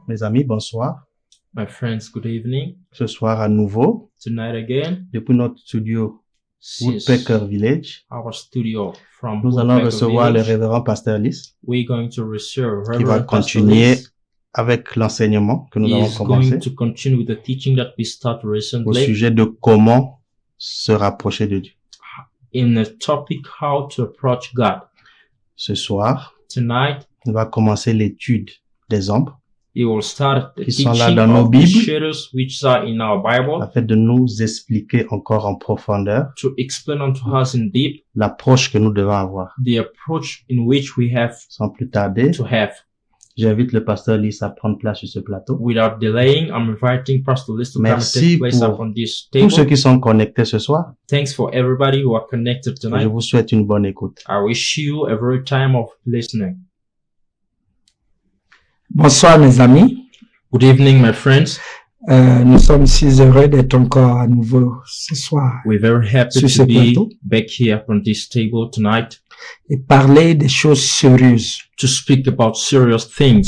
Mes amis, bonsoir. My friends, good evening. Ce soir à nouveau, Tonight again, depuis notre studio since Woodpecker Village, our studio from nous allons Woodpecker recevoir le Village, révérend Pasteur Lys we're going to receive qui va Reverend Pastor continuer Lys. avec l'enseignement que nous He avons is commencé going to continue with the teaching that we started au recently sujet de comment se rapprocher de Dieu. in the topic how to approach God. Ce soir, Tonight, on va commencer l'étude des ombres he will start the qui sont là teaching dans nos of the Bibles shadows which are in our Bible afin de nous expliquer encore en profondeur to explain unto us in deep l'approche que nous devons avoir. the approach in which we have Sans plus tarder, to have. j'invite le Pasteur Lys à prendre place sur ce plateau. Without delaying, I'm inviting Pastor Lys to come and Merci take place pour upon this Tous ceux table. qui sont connectés ce soir, Thanks for everybody who are connected je tonight. vous souhaite une bonne écoute. I wish you a very time of listening. Bonsoir mes amis, Good evening, my friends. nous sommes si heureux d'être encore à nouveau ce soir We're very happy Sur ce to be plateau. back here on this table tonight et parler des choses sérieuses to speak about serious things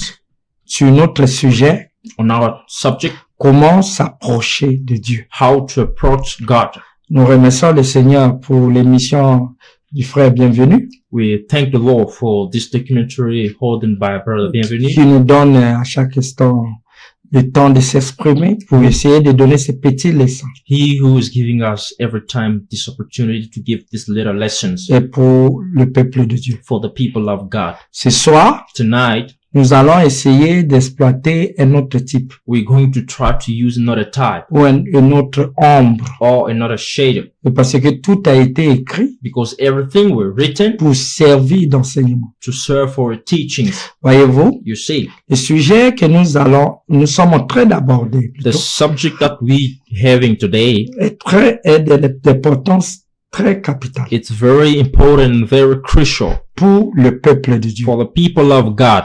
sur notre sujet, on our subject, comment s'approcher de Dieu. how to approach God. Nous remercions le Seigneur pour l'émission du frère Bienvenu We thank the Lord for this documentary holding by Brother Bienvenu, qui nous donne à chaque instant le temps de s'exprimer pour essayer de donner ces petites leçons. He who is giving us every time this opportunity to give these little lessons Et pour le peuple de Dieu. for the people of God. Ce soir, Tonight, nous allons essayer d'exploiter un autre type we're going to try to use another type ou une autre ombre. or another shade Parce que tout a été écrit because everything were written pour servir d'enseignement. to serve for teachings. Voyez-vous, You see, le sujet que nous sommes en train d'aborder the subject that we having today, est d'importance très capitale it's very important and very crucial pour le peuple de Dieu. for the people of God.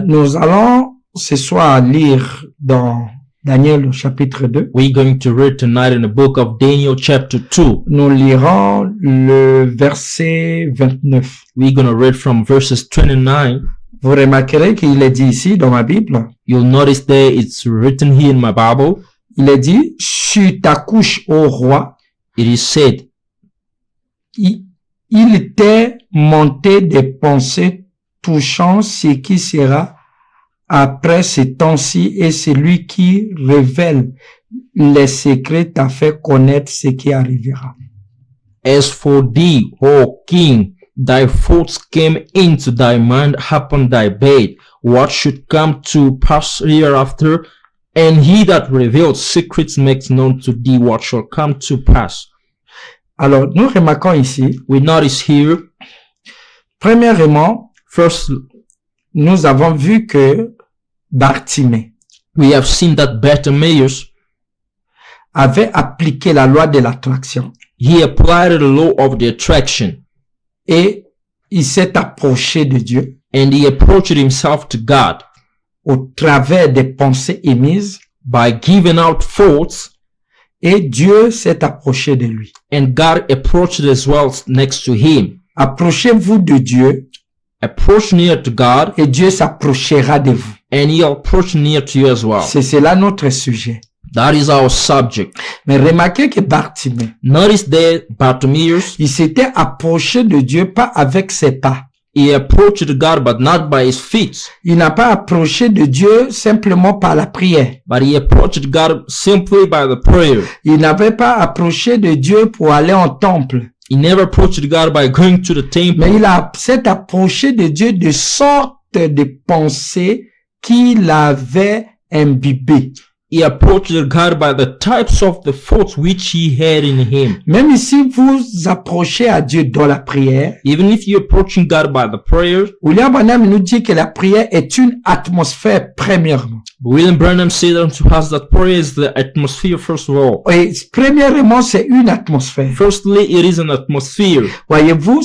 Nous allons ce soir lire dans Daniel au chapitre 2. We're going to read tonight in the book of Daniel chapter 2. Nous lirons le verset 29. We're going to read from verses 29. Vous remarquerez qu'il est dit ici dans ma Bible, You'll notice there it's written here in my Bible. il est dit, sur ta couche ô roi, It is said, il était monté des pensées touchant ce qui sera après ces temps-ci et celui qui révèle les secrets t'a fait connaître ce qui arrivera. As for thee, O king, thy thoughts came into thy mind upon thy bed, what should come to pass hereafter, and he that reveals secrets makes known to thee what shall come to pass. Alors, nous remarquons ici, We notice here, premièrement, first, nous avons vu que Bartimée we have seen that Bartimaeus, avait appliqué la loi de l'attraction he applied the law of the attraction, et il s'est approché de Dieu and he approached himself to God au travers des pensées émises by giving out thoughts, et Dieu s'est approché de lui. and God approached as well next to him. Approchez-vous de Dieu Approach near to God, et Dieu s'approchera de vous. and he'll approach near to you as well. C'est cela notre sujet. That is our subject. Mais remarquez que Bartimée, Notice there, Bartimaeus, il s'était approché de Dieu pas avec ses pas. he approached God, but not by his feet, Il n'a pas approché de Dieu simplement par la prière. but he approached God simply by the prayer. Il n'avait pas approché de Dieu pour aller en temple. He never approached God by going to the temple, Mais s'est approché de Dieu de sorte de pensées qu'il avait imbibées. he approached God by the types of the thoughts which he had in him. Même si vous approchez à Dieu dans la prière, Even if you're approaching God by the prayer, William Branham nous dit que la prière est une atmosphère premièrement. William Branham said unto us that prayer is the atmosphere first of all. Et premièrement, c'est une atmosphère. Firstly, it is an atmosphere. Voyez-vous,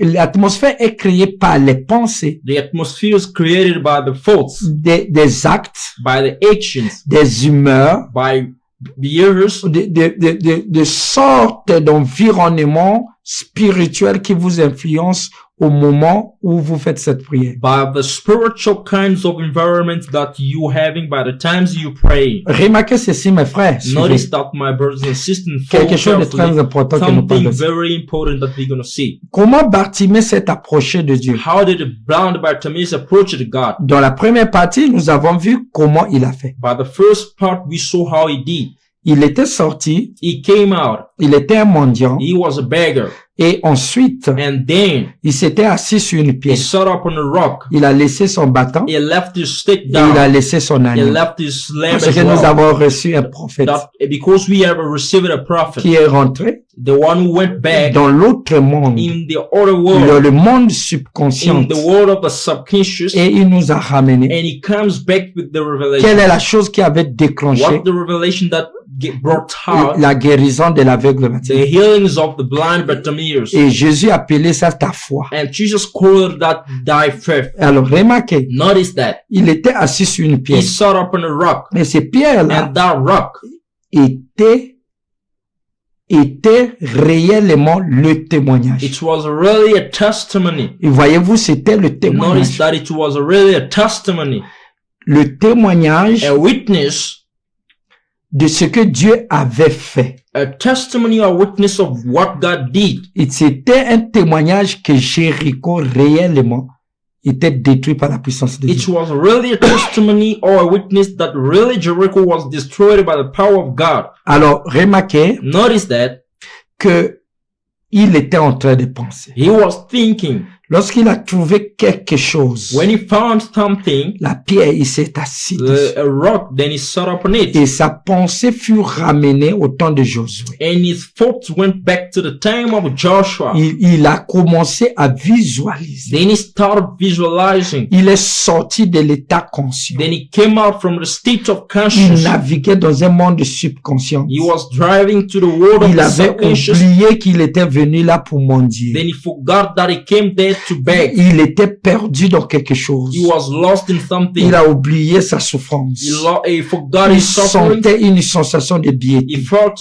l'atmosphère est créée par les pensées, The atmosphere is created by the thoughts, des actes, by the actions, des humeurs, by behaviors, de sortes d'environnement spirituel qui vous influence au moment où vous faites cette prière. by the spiritual kinds of environment that you having by the times you pray. Remarquez ceci, mes frères. Suivez. Notice that, my brothers and sisters, Quelque follow chose de très carefully important que nous something parlons. very important that we're going to see. Comment Bartimée s'est approché de Dieu? How did the blind Bartimaeus approach God? Dans la première partie, nous avons vu comment il a fait. By the first part, we saw how he did. Il était sorti, He came out. il était un mendiant, He was a beggar. et ensuite, And then il s'était assis sur une he pierre. sat up on a rock. Il a laissé son bâton He left his stick et il a down. laissé son He agneau. left his lamb Parce as que nous well. avons reçu un prophète That because we have received a prophet, qui est rentré the one who went back dans l'autre monde, in the other dans world, le monde in subconscient, the world of the subconscious, et il nous a ramenés. and he comes back with the Quelle revelation. est la chose qui avait déclenché What the revelation that brought out la guérison de l'aveugle Bartimée? the healings of the blind Bartimaeus. Et Jésus appelait ça ta foi. And Jesus called that thy faith. Alors remarquez, Notice that. il était assis sur une He pierre. sat up on a rock. Et ces pierres-là And that rock était réellement le témoignage. it was really a testimony. Et voyez-vous, c'était le Notice témoignage. that it was really a testimony, Le témoignage a witness, de ce que Dieu avait fait. a testimony or witness of what God did. Et c'était un témoignage que Jéricho réellement était détruit par la puissance de It Dieu. was really a testimony or a witness that really Jericho was destroyed by the power of God. Alors, remarquez Notice that que il était en train de penser. he was thinking. Lorsqu'il a trouvé quelque chose, When he found something, la pierre, il s'est assis dessus. a rock, then he sat up on it. Et sa pensée fut ramenée au temps de Josué. And his thoughts went back to the time of Joshua. Il a commencé à visualiser. Then he started visualizing. Il est sorti de l'état conscient. Then he came out from the state of Il consciousness. naviguait dans un monde subconscient. He was driving to the world of Il the avait subconscious. oublié qu'il était venu là pour mendier. Then he forgot that he came there to beg. Il était perdu dans quelque chose. He was lost in something. Il a oublié sa souffrance. He forgot Il his suffering. sentait une sensation de He piété. felt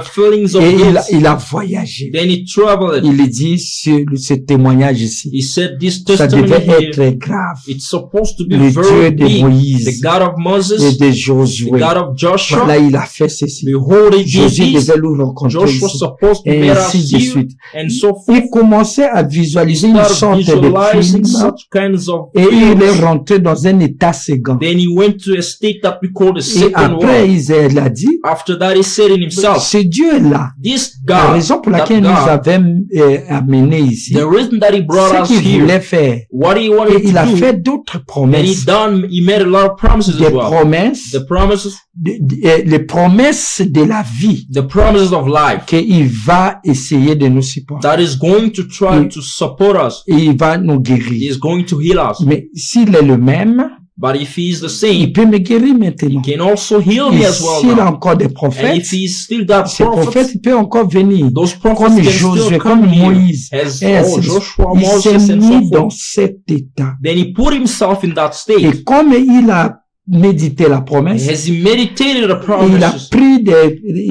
feelings of Et guilt. il a voyagé. Then he traveled. Il dit, ce témoignage ici, He said this ça testimony devait here, être grave. it's supposed to be Le very Dieu de big. The Moïse God of et Moses, de the Josué. God of Joshua. Voilà, il a fait ceci. Behold, he did Jésus this. devait nous rencontrer Joshua was ici. supposed to Et meet us ainsi de here, suite. and so forth. Il commençait à visualiser une Started sorte de visualizing film. such kinds of Et il est things. rentré dans un état second. Then he went to a state that we call the Et second après, world. il a dit, After that, he said in himself, ce Dieu-là, this la God, raison pour that laquelle il nous God, avait amenés ici, the reason that he brought ce us qu'il here, voulait faire, what he et wanted il a to do, fait d'autres and promesses, he made a lot of promises des as well. promesses, The promises, les promesses de la vie the promises of life, qu'il va essayer de nous supporter. that is going to try Mm. to support us, Et il va nous guérir. is going to heal us. Mais s'il est le même, But if he is the il same, peut me guérir maintenant. he can also heal me Et as well s'il a now. encore des And prophètes, if he's still got ces prophètes, prophets, il peut encore venir. those prophets Comme can Josué, still comme come here. Moïse. As Et ainsi de suite. Joshua, Il Moses, s'est and so mis dans forth. cet état. Then he put himself in that state. Et comme il a médité la promesse, As he meditated the et il a promises,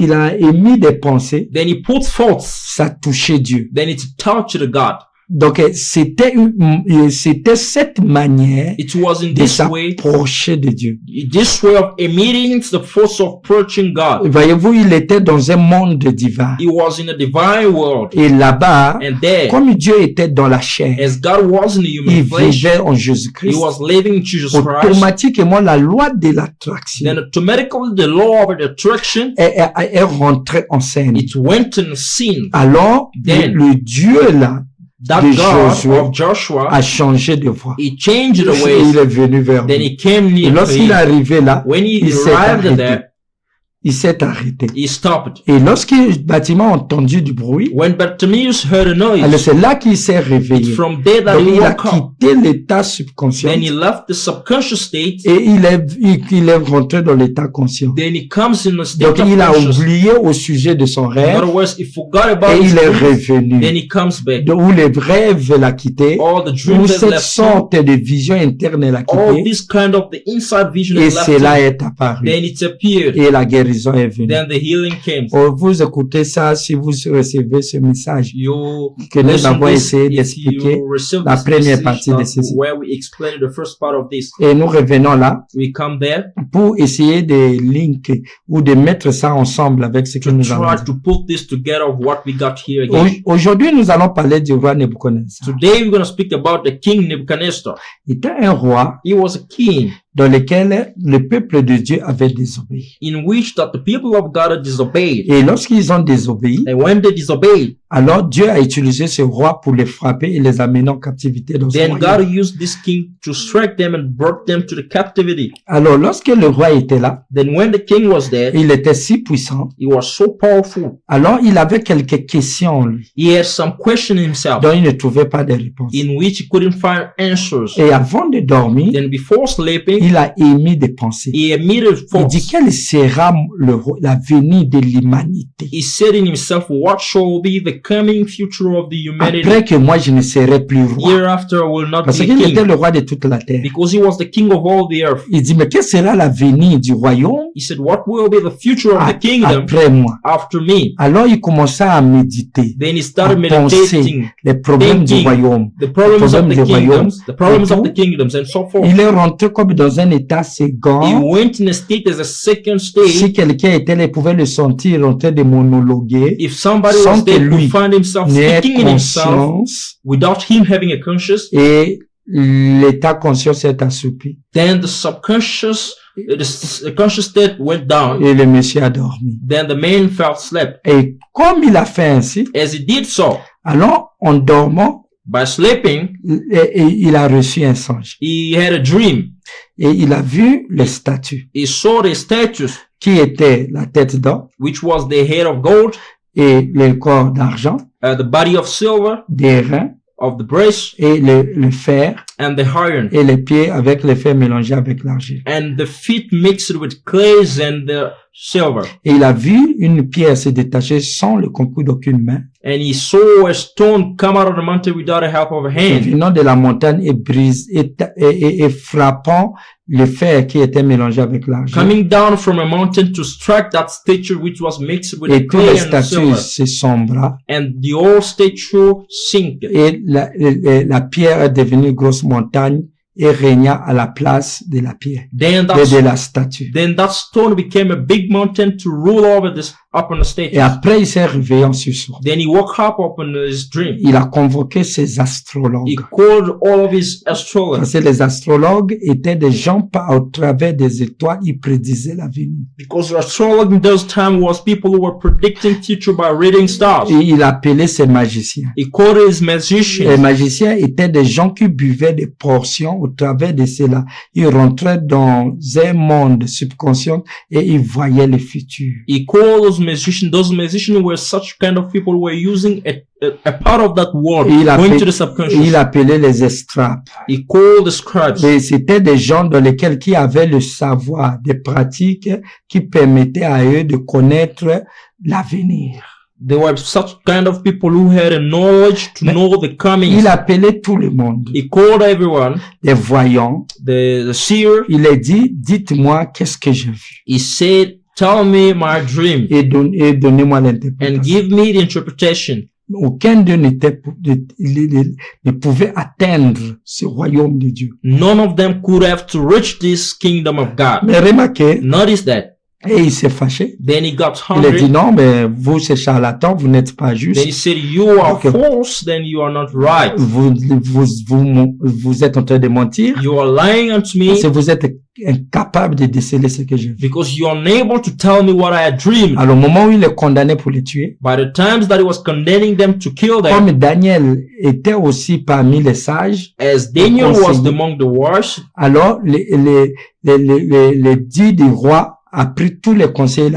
il a émis des pensées, then he put thoughts, ça touchait Dieu. then it touched God. Donc, c'était cette manière It was in de this way, s'approcher de Dieu. this way of emitting the force of approaching God. Voyez-vous, il était dans un monde divin. He was in a divine world. Et là-bas, And there, comme Dieu était dans la chair, as God was in the il human flesh, vivait en he Jésus-Christ. was living in Jesus Christ. Automatiquement, la loi de l'attraction Then automatically the law of attraction, est rentrée en scène. it went in scene. Alors, Then, le Dieu là That de God Josué of Joshua, a changé de voie. he changed the Il ways. est venu vers Then nous. he came Et near to lorsqu'il est him. arrivé là, When he il s'est arrived arrêté. there, Il s'est arrêté. he stopped. Et lorsque le bâtiment a entendu du bruit, When Bartimaeus heard a alors noise, c'est là qu'il s'est réveillé. from there that Donc he il a woke up. quitté l'état subconscient Then he left the subconscious state. et il est rentré dans l'état conscient. Then he comes in a state Donc of il a consciousness. oublié au sujet de son In rêve other words, he forgot about et his il est dreams. revenu. Then he comes back. Où les rêves l'a quitté, All the où dreams that cette left him, sorte de vision interne l'a all quitté this kind of the inside vision et that left cela him. est apparu. Then it appeared. Et la guérison guérison est venue. then the healing came. Oh, vous écoutez ça si vous recevez ce message You que nous listen avons this essayé if d'expliquer you receive la this première message partie de that ceci. where we explain the first part of this. Et nous revenons là We come there pour essayer de linker ou de mettre ça ensemble avec ce que to nous allons try dire. to put this together of what we got here again. Aujourd'hui, nous allons parler du roi Nebuchadnezzar. Today we're going to speak about the king Nebuchadnezzar. Il était un roi He was a king dans lequel le peuple de Dieu avait désobéi. in which that the people of God had disobeyed. Et lorsqu'ils ont désobéi, And when they disobeyed, alors Dieu a utilisé ce roi pour les frapper et les amener en captivité dans son then royaume. God used this king to strike them and brought them to the captivity. Alors lorsque le roi était là, Then when the king was there, il était si puissant, he was so powerful. alors il avait quelques questions en lui He had some question himself dont il ne trouvait pas de réponse. in which he couldn't find answers. Et avant de dormir, Then before sleeping, il a émis des pensées. he emitted Il dit thoughts. quel sera l'avenir de l'humanité He said in himself, what shall be the coming future of the humanity? après que moi je ne serai plus roi. Hereafter I will not Parce be qu'il était king. le roi de toute la terre. Because he was the king of all the earth. Il dit mais quel sera l'avenir du royaume He said, what will be the future of the kingdom après moi? after me? Alors il commença à méditer Then he started à penser meditating les problèmes du thinking royaume. the problems of problèmes the du royaume, kingdoms, the problems of et the kingdoms and so forth. Il est rentré comme dans un état He second. went in a state as a second Si state. quelqu'un était là, il pouvait le sentir en train de monologuer If somebody sans was que there, lui would find himself n'ait speaking in himself conscience without him having a conscience, et l'état conscient s'est assoupi then the subconscious, the conscious state went down. et le monsieur a dormi. Then the man felt slept. Et comme il a fait ainsi, As he did so, alors en dormant, by sleeping, il a reçu un songe he had a dream. et il a vu les statues He saw the statues, qui étaient la tête d'or which was the head of gold, et le corps d'argent, the body of silver, des reins of the breast, et le fer and the iron, et les pieds avec le fer mélangé avec l'argile. and the feet mixed with clays and the silver. Et il a vu une pierre se détacher sans le concours d'aucune main, And he saw a stone come out of the mountain without the help of a hand, venant de la montagne et brise et frappant le fer qui était mélangé avec l'argile. coming down from a mountain to strike that statue which was mixed with the Et toutes clay les and the statues silver. se sombra And the whole statue sank. et la pierre est devenue grosse montagne et régna à la place de la pierre, Then de la statue. that stone became a big mountain to rule over this upon the statue. Et après, il s'est réveillé en sursaut. Then he woke up upon his dream. Il a convoqué ses He astrologues. called all of his astrologers, Parce que les astrologues étaient des gens, au travers des étoiles, ils prédisaient l'avenir. because astrology in those time was people who were predicting future by reading stars. Et il appelait ses magiciens. He called his Les magicians. magiciens étaient des gens qui buvaient des portions au travers de cela. Ils rentraient dans un monde subconscient et ils voyaient le futur. He called those musicians were such kind of people who were using a part of that world, Et il going appelait- to the Et subconscious. il appelait les estrapes. He called the scribes. Et c'était des gens dans lesquels qui avaient le savoir, des pratiques qui permettaient à eux de connaître l'avenir. There were such kind of people who had a knowledge to know the coming. Il appelait tout le monde, He called everyone, des voyants. the seer. Il leur dit, dites-moi qu'est-ce que j'ai vu He said, tell me my dream et donnez-moi and l'interprétation. give me the interpretation. Aucun d'eux ne pouvait atteindre ce royaume de Dieu. None of them could have to reach this kingdom of God. Mais remarquez, Notice that. et il s'est fâché. Then he got Il a dit hungry. non, mais vous c'est charlatan, vous n'êtes pas Then he juste. said, you are Okay. false, then you are not right. Vous êtes en train de mentir. You are lying unto me Parce que vous êtes incapable de déceler ce que j'ai vu. because you are unable to tell me what I had dreamed. Alors, au moment où il est condamné pour les tuer, By the times that he was condemning them to kill them, comme Daniel était aussi parmi les sages, as Daniel was conseiller. among the wise, alors les 10 du roi a pris tous les conseils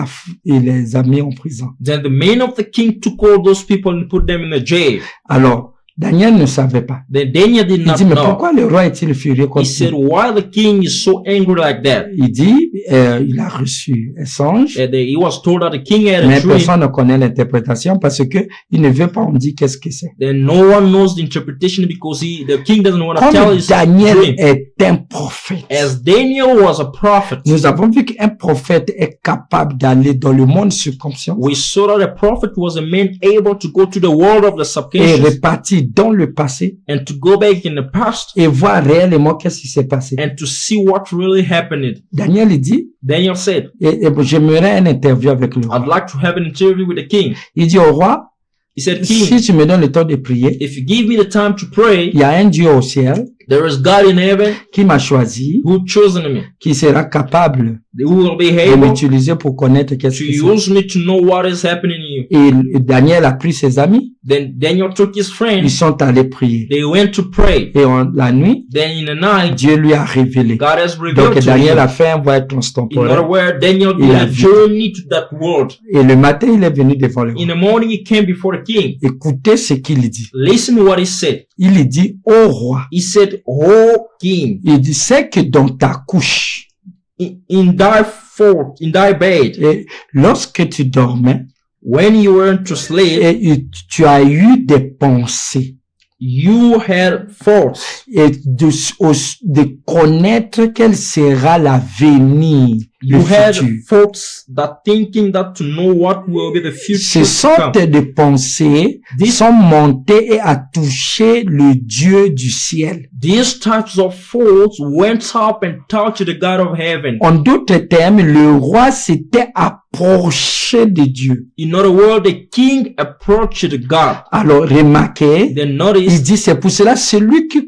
et les a mis en prison. then the men of the king took all those people and put them in a jail. Alors, Daniel ne savait pas. Then Daniel did Il not dit, mais know. pourquoi le roi est-il furieux comme He said, ça? why the king is so angry like that? Il dit, il a reçu un songe, And he was told that the king had a mais dream. personne ne connaît l'interprétation parce que il ne veut pas on dit qu'est-ce que c'est. Then no one knows the interpretation because the king doesn't want to tell Comme his Daniel dream. est un prophète, As Daniel was a prophet, nous avons vu qu'un prophète est capable d'aller dans le monde subconscient we saw that a prophet was a man able to go to the world of the et subconscious repartir dans le passé and to go back in the past et voir réellement qu'est-ce qui s'est passé. and to see what really happened. Daniel il dit, Daniel said, et j'aimerais une interview avec le roi. I'd like to have an interview with the king. Il dit au roi, He said, si King, tu me donnes le temps de prier, if you give me the time to pray, il y a un Dieu au ciel there is God in heaven qui m'a choisi, who chosen me, qui sera capable who will be de able m'utiliser pour connaître qu'est-ce to que c'est. use me to know what is happening in you. Et Daniel a pris ses amis, Then Daniel took his ils friends, sont allés prier. they went to pray. Et la nuit, Then in the night, Dieu lui a révélé. God has revealed Donc to Daniel him. a fait un voyage In transtemporel. other words, Daniel Il did a a vu. journey to that world. Et le matin, il est venu devant le In roi. the morning, he came before the king. Écoutez ce qu'il dit. Listen to what he said. Il dit au roi, He said, Oh king, il dit, c'est que dans ta couche, in thy fort, in thy bed, et lorsque tu dormais, when you went to sleep, et tu as eu des pensées, you had thoughts. et de connaître quelle sera l'avenir, le You had futur. thoughts that thinking that to know what will be the future Ces to sortes come. de pensées sont montées et a touché le Dieu du ciel. These types of thoughts went up and touched the God of heaven. En d'autres termes, le roi s'était approché de Dieu. In other words, the king approached God. Alors, remarquez, Then il notice, dit, c'est pour cela, celui qui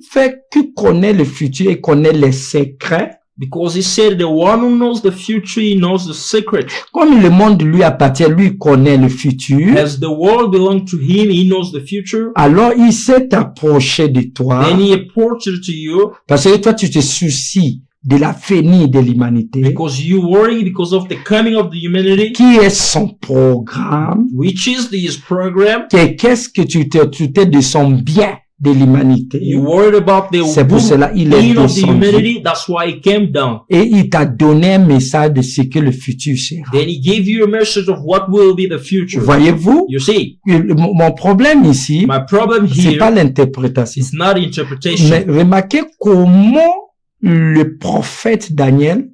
connaît le futur et connaît les secrets, because he said the one who knows the future, he knows the secret. comme le monde lui appartient, lui connaît le futur, As the world belongs to him, he knows the future. alors il s'est approché de toi, Then he approached to you parce que toi, tu te soucies de l'avenir de l'humanité, because you worry because of the coming of the humanity, qui est son programme, which is his program. qu'est-ce que tu t'es de son bien de l'humanité. You worried about the C'est pour cela il est being of the descendu. humanity. That's why he came down. Et il t'a donné un message de ce que le futur sera. Then he gave you a message of what will be the future. Voyez-vous, You see, mon problème ici, my problem c'est pas here l'interprétation. is not interpretation. Mais remarquez comment le prophète Daniel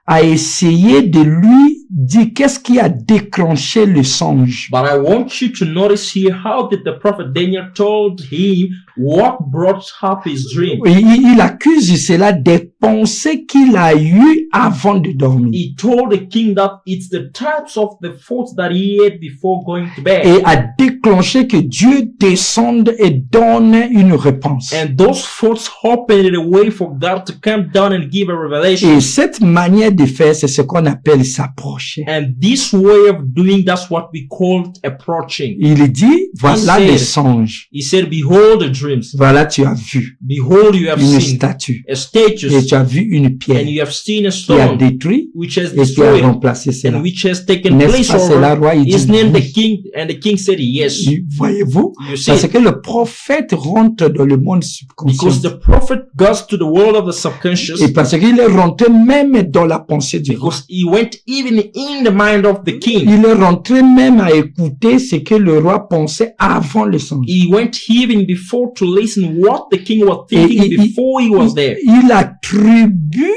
a essayé de lui dire qu'est-ce qui a déclenché le songe. But I want you to notice here, how did the prophet Daniel told him what brought up his dream? Il accuse cela des pensées qu'il a eues avant de dormir. He told the king that it's the types of the thoughts that he had before going to bed. Et a déclenché que Dieu descende et donne une réponse. And those thoughts opened a way for God to come down and give a revelation. Et cette manière de faire, c'est ce qu'on appelle s'approcher. And this way of doing, that's what we call approaching. Il dit, voilà said- les songes. He said, behold the dreams. Voilà, tu as vu Behold, you have une seen statue. a Et statue, tu as vu une pierre and you have seen a qui a stone détruit which has et qui a destroyed remplacé cela. and which has taken N'est-ce place pas cela, over. roi? Il dit Isn't it the oui. king? And the king said yes. Voyez-vous? You see, Parce que le prophète rentre dans le monde subconscient. because the prophet goes to the world of the subconscious, Et parce qu'il est rentré même dans la pensée du roi. because he went even in the mind of the king. Il est rentré même à écouter ce que le roi pensait avant le songe. He went even before to listen what the king was Et thinking before he was there. il attribue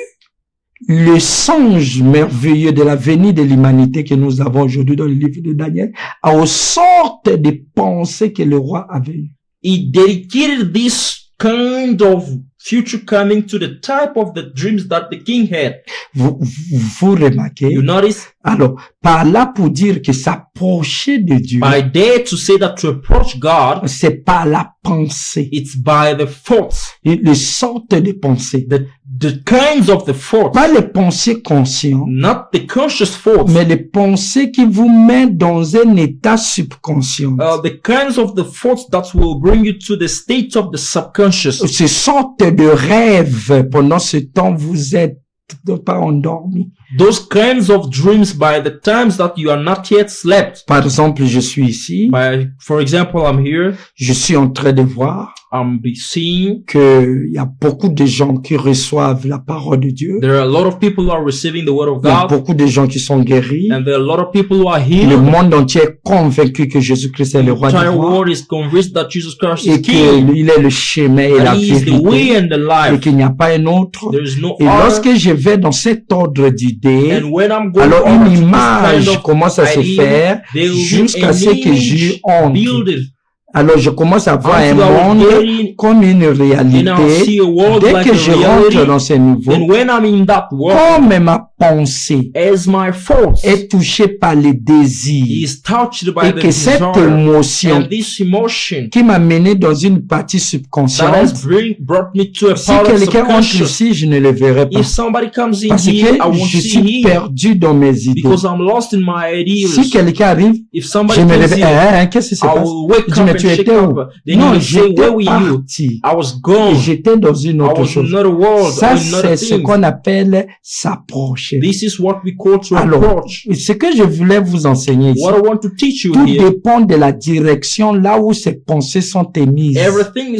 le songe merveilleux de l'avenir de l'humanité que nous avons aujourd'hui dans le livre de Daniel aux sortes de pensées que le roi avait eues. He dedicated this kind of future coming to the type of the dreams that the king had. Vous remarquez? You notice? Alors, par là pour dire que s'approcher de Dieu, By there to say that to approach God, c'est par la pensée. it's by the thoughts, Et les sortes de pensées. the kinds of the thoughts, Pas les pensées conscientes, not the conscious thoughts, mais les pensées qui vous mettent dans un état subconscient. the kinds of the thoughts that will bring you to the state of the subconscious. Ces sortes de rêves, pendant ce temps, vous êtes pas endormi. Those kinds of dreams by the times that you are not yet slept. Par exemple, je suis ici, For example, I'm here, je suis en train de voir I'm seeing que il y a beaucoup de gens qui reçoivent la parole de Dieu. there are a lot of people who are receiving the word of Il y a God, beaucoup de gens qui sont guéris. and there are a lot of people who are Le healed. monde entier est convaincu que Jésus-Christ est le The roi des entire rois world is convinced that Jesus Christ et is King, qu'il est le chemin et la and He is the way vérité and the et life. qu'il n'y a pas un autre. There is no Et other. lorsque je vais dans cet ordre d'idées, And when I'm going alors over une to this image kind of commence à se idea, faire there will be jusqu'à an ce que j'eue image honte. builded Alors je commence à voir un until I was monde getting, comme une and I réalité. see a world Dès like que a je rentre reality. dans ces niveaux, Then when I'm in that world, comme ma pensée as my thoughts est touchée par les désirs is touched by et the que cette desire, émotion and this emotion qui m'a mené dans une partie that has subconsciente, brought me to a si part of quelqu'un entre subconscious. ici, je ne le verrai pas. If somebody comes in Parce que here, I won't je see suis him perdu dans mes idées. because I'm lost in my ideas. Si quelqu'un arrive, If je somebody me comes réveille. in, Qu'est-ce qui se I passe? will wake Je dis, up mais and tu shake étais où? up. Then Non, you will say, where j'étais were you? parti. I was Et gone. j'étais dans une I autre was chose. in another world, Ça, or in c'est another ce thing. qu'on appelle s'approcher. This is what we call to Alors, approach. ce que je voulais vous enseigner ici, What I want to teach you tout here, dépend de la direction là où ces pensées sont émises. everything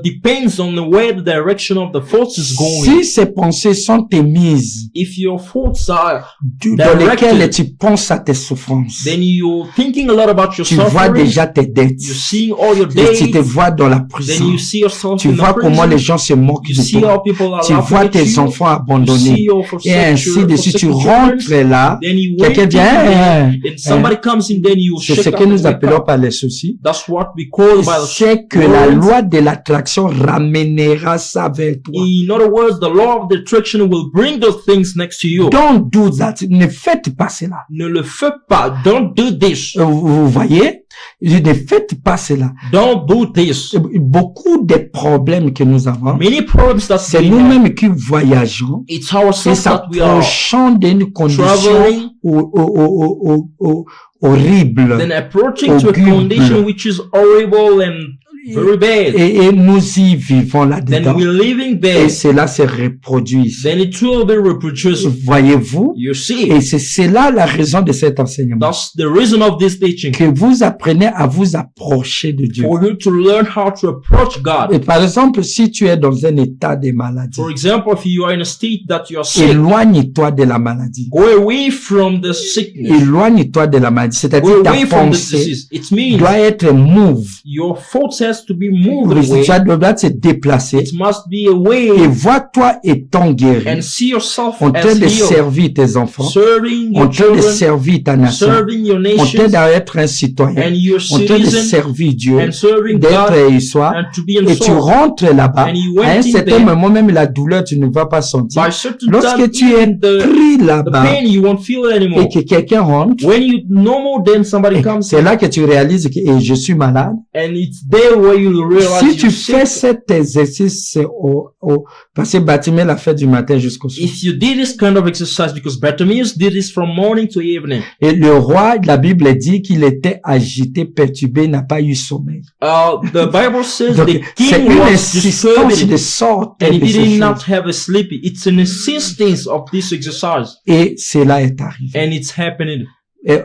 depends on the way the direction of the thoughts is going. Si ces pensées sont émises If your thoughts are, dans lesquelles directed, tu penses à tes souffrances, then you're thinking a lot about your tu vois suffering. déjà tes dettes. You're seeing all your Et tu te days. vois dans la Then prison. you see yourself Tu in the vois comment les prison. gens se moquent You de see toi. how people are Tu laughing vois at tes you. enfants You see abandonnés. your Et ainsi de suite. Tu rentres là. Then you Quelqu'un wait dit, and somebody comes in, then you c'est shake ce up que and nous wake appelons up. par les soucis. That's what we call by the C'est que la words. loi de l'attraction ramènera ça vers toi. In other words, the law of the attraction will bring those things next to you. Don't do that. Ne faites pas cela. Ne le fais pas. Don't do this. Vous voyez? Ne faites pas cela. Don't do this. Beaucoup des problèmes que nous avons, Many problems that c'est we have, nous-mêmes qui voyageons it's et ourselves that we are s'approchant d'une condition traveling, horrible. then approaching to a Horrible. condition which is horrible and very bad. Et nous y vivons Then là-dedans. we're living Et there. cela se reproduit ici. Then it will be reproduced. Voyez-vous? You see, Et c'est là la raison de cet enseignement. that's the reason of this teaching. Que vous apprenez à vous approcher de Dieu. For you to learn how to approach God. Et par exemple, si tu es dans un état de maladie, For example, if you are in a state that you are sick, éloigne-toi de la maladie. go away from the sickness. Éloigne-toi de la maladie. Go C'est-à-dire ta away from the pensée disease. It means doit être move. your thoughts has to be moved Oui, away. tu dois se déplacer. It must be away Et vois-toi étant guéri, and see yourself en train as de healed, servir tes enfants, serving en your train de children, servir ta nation, serving your en train nation, d'être un citoyen, and your en train de citizen, servir Dieu, and serving d'être God, histoire. and to be in Et tu soul. rentres là-bas. And you À un went in certain there. moment, même la douleur, tu ne vas pas sentir. By certain Lorsque time, tu es even pris the là-bas pain, you won't feel it anymore. et que quelqu'un rentre, When you no more, then somebody comes c'est là que tu réalises que et je suis malade. and it's there where you realize Si tu you're fais sick. cet exercice parce que Bartimée l'a fait du matin jusqu'au soir. If you did this kind of exercise, because Bartimaeus did this from morning to evening. Et le roi, la Bible dit qu'il était agité, perturbé, n'a pas eu sommeil. The Bible says Donc, the c'est king une was insistance disturbed de sorte and he de ces did choses. not have a sleepy. It's an insistence of this exercise, Et cela est arrivé. and it's happening. Et,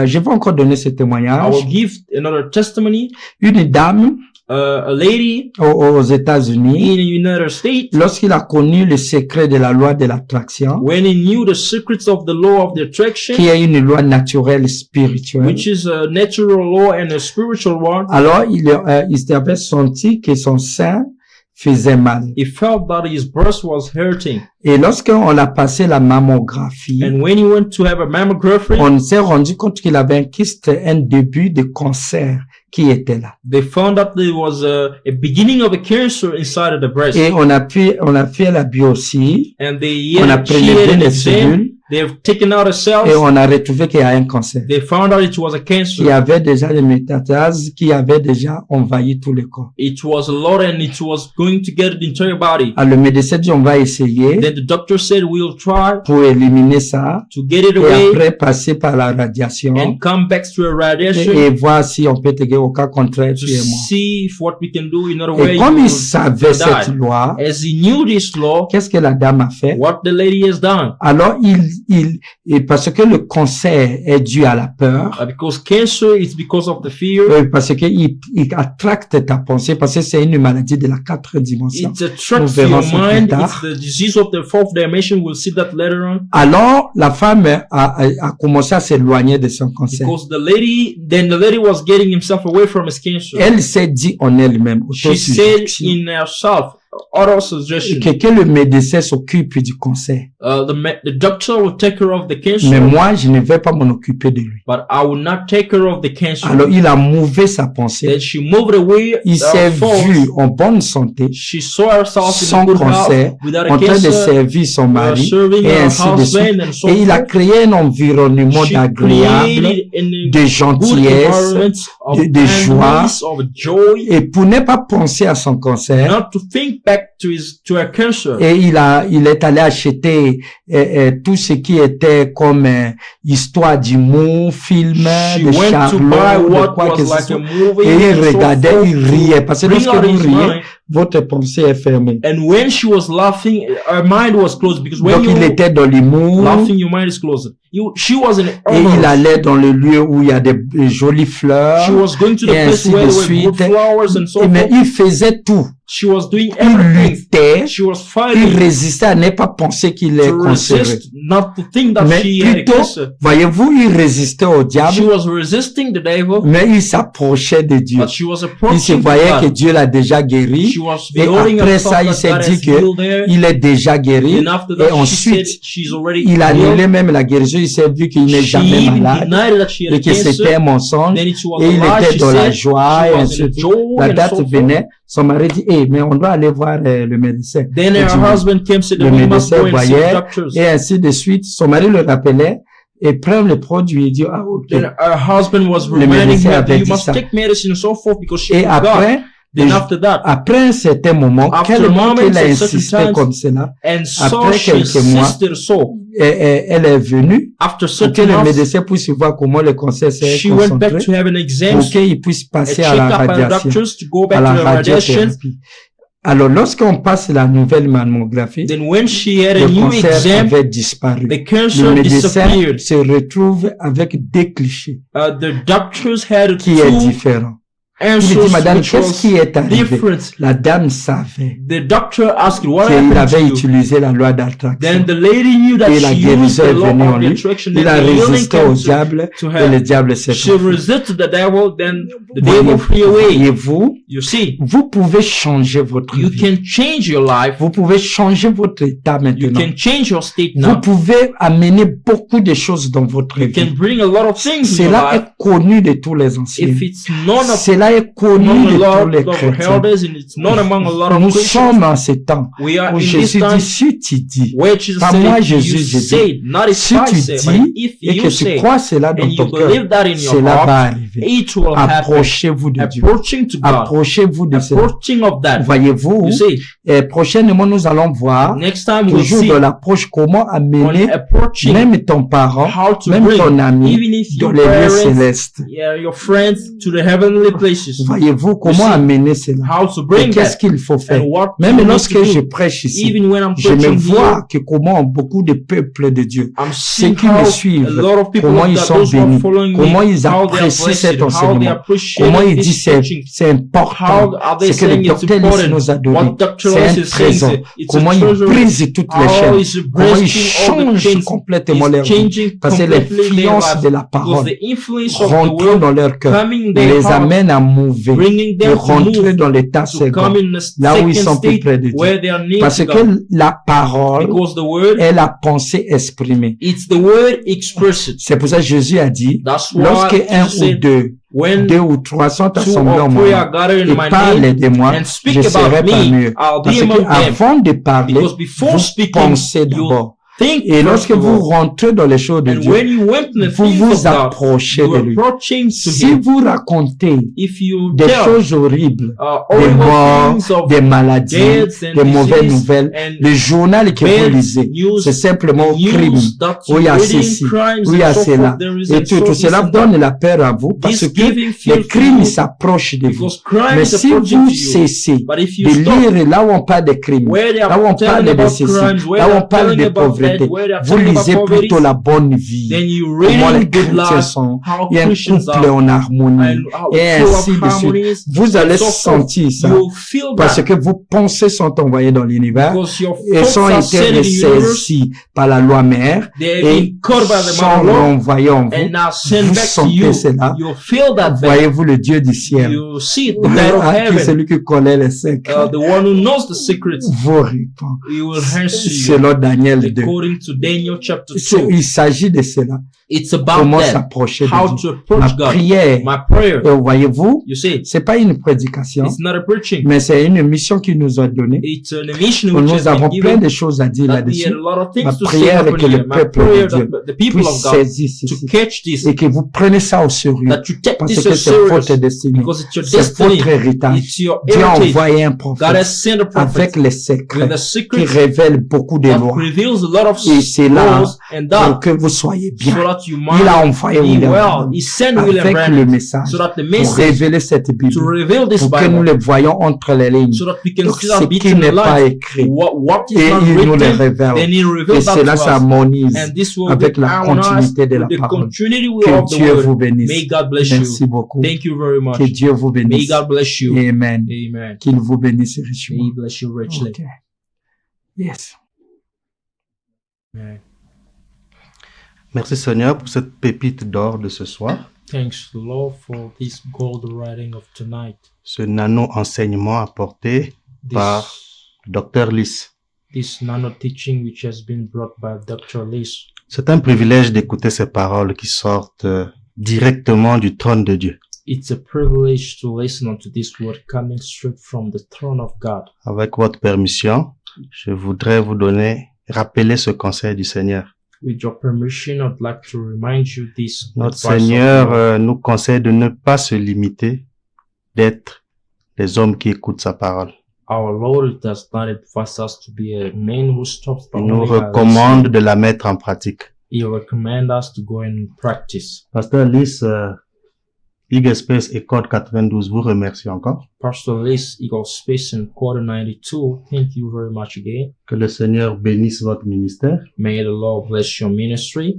je vais encore donner ce I témoignage. will give another testimony. Une dame A lady aux États-Unis, in the United States, lorsqu'il a connu le secret de la loi de l'attraction, when he knew the secrets of the law of the attraction, qui est une loi naturelle spirituelle, which is a natural law and a spiritual one, alors il avait senti que son sein faisait mal. he felt that his breast was hurting. Et lorsqu'on a passé la mammographie, And when he went to have a mammography, on s'est rendu compte qu'il avait un kyste, un début de cancer qui était là. they found that there was a beginning of a cancer inside of the breast. Et on a fait la biopsie, And they on a she had prélevé an les exam, cellules, They've taken out the et cells. on a retrouvé qu'il y a un cancer. They found out it was a Il y cancer. avait déjà des métastases qui avaient déjà envahi tout le corps. It was a lot and it was going to get the entire body. Alors, le médecin dit on va essayer Then the doctor said, we'll try pour éliminer ça to get it et away après passer par la radiation and come back to a radiation et voir si on peut te guérir. Au cas contraire, to tu es mort. see if what we can do in other way. Et comme you il savait will cette die. loi, As he knew this law, qu'est-ce que la dame a fait? what the lady has done. Alors, et parce que le cancer est dû à la peur, Because cancer is because of the fear. parce que il attracte ta pensée, parce que c'est une maladie de la 4 dimension. It attracts Nous verrons your ça plus mind. tard. It's the disease of the fourth dimension. We'll see that later on. Alors, la femme a commencé à s'éloigner de son cancer. Because the lady was getting himself away from his cancer. Elle s'est dit en elle-même, She said autosuggestion, in herself, auto-suggestion, que le médecin s'occupe du cancer. the doctor will take care of the cancer, Mais moi, je ne vais pas m'en occuper de lui. but I will not take care of the cancer. Alors, il a mouvé sa pensée. Then she moved away. Il s'est thoughts. vu en bonne santé, She saw herself sans in good cancer, health, without a en train de cancer, servir son mari, serving et her ainsi de suite. husband and so Et il a forth. créé un environnement She agréable, created a de good gentillesse, environment of de joie. kindness, of joy, et pour ne pas penser à son cancer, not to think back to her cancer. et il est allé acheter tout ce qui était comme histoire d'humour, film, She de went to Charlot, buy de what quoi que was ce like a soit. movie Et il and so regardait, forth il riait, parce que bring lorsque out vous his riez, mind. votre pensée est fermée. And when she was laughing, her mind was closed because when Donc il you était dans l'humour, laughing, your mind is closed. She was in et il allait dans le lieu où il y a des jolies fleurs, She was going to the et place ainsi where de there were good suite. flowers and so Mais forth. il faisait tout. She was doing Il everything. luttait, She was il fighting résistait à ne pas penser qu'il est to cancéreux. resist, not to think that Mais she had a plutôt, cancer. voyez-vous, il résistait au She diable, was resisting the devil, mais il s'approchait de Dieu. but she was Il se approaching voyait que God. Dieu l'a déjà guéri, She was et beholding après herself ça, il that s'est God dit has que healed her. il est déjà guéri, And after et that, she said ensuite, she's already il a annulé healed. même la guérison, il s'est vu qu'il n'est She jamais even malade, denied that she had et a que c'était cancer. un mensonge, Then it was et a il lie. était She dans la said joie, et she was ainsi in de suite. joy La and date so forth. venait, son mari dit, mais on doit aller voir le médecin. Then Et her tu- husband came said, le we must médecin go and see the voyait, doctors. et ainsi de suite. Son mari le rappelait, et prend le produit, et dit, ah, ok. Then her husband was Le reminding médecin her, avait you dit must ça. take medicine and so forth because she Et forgot. après, Then after that, après un certain moment, After tellement moments qu'elle a and certain insisté times, comme cela, and so après she quelques mois, insisted so. elle est venue After pour que certain le months, médecin puisse voir comment le cancer s'est she went back concentré, to have an exam, pour qu'il puisse a passer à la checkup at the radiation, doctors to go à back la to her radiation. radiothérapie. Alors, lorsqu'on passe la nouvelle mammographie, Then when she had le a new cancer exam, avait disparu. the Le cancer médecin disappeared. se retrouve avec des clichés The doctors had qui est two différent. Il dit, answers madame, which qu'est-ce was qui est arrivé? different. La dame savait The doctor asked, what qu'il happened avait to you? utilisé la loi d'attraction. Then the lady knew that Et la she used guérison the est law venue en of lui. attraction Il and a the healing résisté au came diable to et her. le diable s'est She enfui. resisted the devil, then the devil flew away. Voyez-vous, You see, vous pouvez changer votre you vie. can change your life. Vous pouvez changer votre état You maintenant. can change your state Vous now. pouvez amener beaucoup de choses dans votre You can vie. bring a lot of things in your Cela life. est connu de tous les anciens. If it's none of Cela est connu among a de tous lot les of chrétiens. elders and it's not among a lot Nous of Christians. sommes en ces temps We are où in this Jésus time dit, si tu dis, where Jesus pas said, moi, if Jésus, you j'ai say, dit. not if Si I tu say, but dis if et you que tu say, crois cela dans and you ton cœur, believe that in your cela va heart, arriver. it will happen. Approchez-vous de Dieu. Approaching to God. Approchez-vous de cela. Approaching of that. Voyez-vous, You see, prochainement, nous allons voir, next time we'll toujours see dans l'approche, comment on amener approaching même ton parent, how to même bring ton ami, even if dans your les lieux parents, célestes. your friends to the heavenly places. Voyez-vous, comment see amener cela? How to Et bring qu'est-ce that qu'il faut faire? and what Même you need lorsque to je do. prêche ici, Even when I'm je me preaching here, vois que comment beaucoup de peuples de Dieu, I'm ceux seeing qui me how a suivent, lot of people comment ils that sont those who are bénis, following comment me, ils how they are apprécient blessed, cet how they enseignement, appreciate comment ils this disent teaching. c'est important, How are they ce que le saying it's docteur Lissi important? nous a donné, What Dr. c'est un Lissi is saying trésor, it's comment a il treasure. brise toutes les How chaînes, is comment il breaking all the change chains. complètement It's leur vie, changing parce que completely their l'influence lives. de la Because parole the influence of the rentrant word dans leur cœur coming their les heart, amène à mouver bringing et them to rentrer move, dans l'état to second, come in a là où ils second sont plus state près de Dieu. where they are near Parce to que God. la parole Because the word, est la pensée exprimée. it's the word expressed. C'est pour ça que Jésus a dit, That's why lorsque un Jesus ou said, deux when ou trois sont two assemblés en or mon three nom are gathered et in my parlent name de moi, and speak je serai about parmi me, eux. I'll Parce be que among them. avant de parler, Because before vous speaking, pensez you d'abord. Think Et first lorsque of vous all, rentrez dans les choses de and Dieu, when you went in the vous things of vous God, approchez you de lui. approaching to Si Him. vous racontez If you des tell choses horribles, des horrible morts, things of des maladies, deaths and des mauvaises disease nouvelles, and le journal que vous bad lisez, news, c'est simplement crime. news that Oui, il y you're a reading, ceci, crimes oui, il y a and so cela. forth, there is Et and so tout this cela and donne that. la peur à vous parce This que giving fear les to crimes you s'approchent de vous. because crime Mais is si approaching vous to you. cessez But if you de stop lire là où on parle des crimes, where they là où are on parle telling de about ceci, crimes, where là they où on are parle telling de about that, pauvreté, where they are vous telling lisez about plutôt poverty, la bonne vie. then you Comment reading les good chrétiens life, sont, how il y a un Christians couple are, en harmonie, and how et full ainsi of de suite. harmonies, Vous allez and so forth. sentir ça, You feel parce that que vos pensées sont envoyées dans l'univers, because your et thoughts sont are été set in the universe, ressaisis par la loi mère, they have et been caught by the sont man of law, renvoyés en vous. and now sent Vous back to sentez you. cela. You feel that back. Voyez-vous le Dieu du ciel. You see the God of Ah, qui est heaven, celui qui connaît les secrets, the one who knows the secrets. vous répond. He will answer you Selon Daniel 2. according to Daniel chapter 2. Il s'agit de cela. It's about Comment that. s'approcher How de Dieu. to Ma approach God. prière, My prayer. voyez-vous, You see, c'est pas une prédication, it's not a preaching. mais c'est une mission qu'il nous a donnée. It's an mission which has Nous avons been plein given de choses à dire that we had là-dessus. a lot of Ma things to say prière est upon que here. le My peuple prayer de Dieu that the people puisse of God saisir to ceci catch this, et que vous prenez ça au sérieux that you take parce this que c'est votre serious destinée. because it's your C'est destiny. votre héritage. It's your Dieu a heritage. envoyé un God prophète has sent a prophet avec les secrets with the qui secrets révèlent beaucoup de that lois reveals a lot of et c'est là laws and pour that que vous soyez so bien. that you Il a might envoyé be William well. Branham He sent William avec le Branham message so that the pour message révéler cette Bible, to reveal this pour que nous Bible les voyons entre les lignes. so that we can Donc see ce that qui between n'est the pas lines écrit, what is et not il nous les written, révèle. then he Et reveals that cela to us. s'harmonise And this will avec be la harmonized continuité de la with the parole. continuity Que of the Dieu vous word. May bénisse. God bless Merci you. beaucoup. Thank you very much. Que Dieu vous May bénisse. God bless you. Amen. Amen. Qu'il vous bénisse May richement. He bless you richly. Okay. Yes. Amen. Merci Seigneur pour cette pépite d'or de ce soir, Thanks, Lord, for this gold writing of tonight. ce nano-enseignement apporté par Dr. Lys. This nano teaching which has been brought by Dr. Lys. C'est un privilège d'écouter ces paroles qui sortent directement du trône de Dieu. It's a privilege to listen to this word coming straight from the throne of God. Avec votre permission, je voudrais vous rappeler ce conseil du Seigneur. With your permission, I'd like to remind you this. Notre advice of Seigneur God. nous conseille de ne pas se limiter, d'être des hommes qui écoutent sa parole. Our Lord does not advise us to be a man who stops by Il nous only by recommande listening. de la mettre en pratique. He recommends us to go and practice. Pasteur Lys, Eagle Space et Code 92 vous remercie encore. Pastor Lys, Eagle Space and Quarter 92, thank you very much again. Que le Seigneur bénisse votre ministère. May the Lord bless your ministry.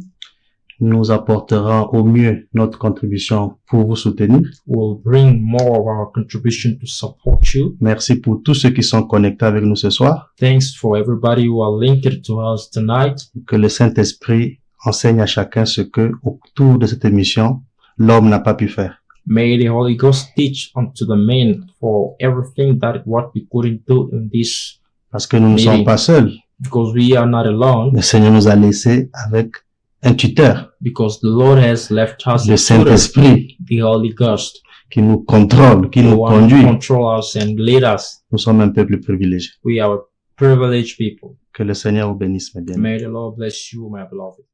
Nous apporterons au mieux notre contribution pour vous soutenir. We'll bring more of our contribution to support you. Merci pour tous ceux qui sont connectés avec nous ce soir. Thanks for everybody who are linked to us tonight. Que le Saint-Esprit enseigne à chacun ce que, autour de cette émission, l'homme n'a pas pu faire. May the Holy Ghost teach unto the men for everything that what we couldn't do in this, Parce que nous ne sommes pas seuls. because we are not alone, Le Seigneur nous a laissés avec un tuteur, because the Lord has left us le a tutor, Saint-Esprit, the Holy Ghost, qui nous contrôle, qui the nous one who conduit. control us and lead us. Nous sommes un peuple privilégié. We are privileged people. Que le Seigneur vous bénisse, mes bien-aimés. May the Lord bless you, my beloved.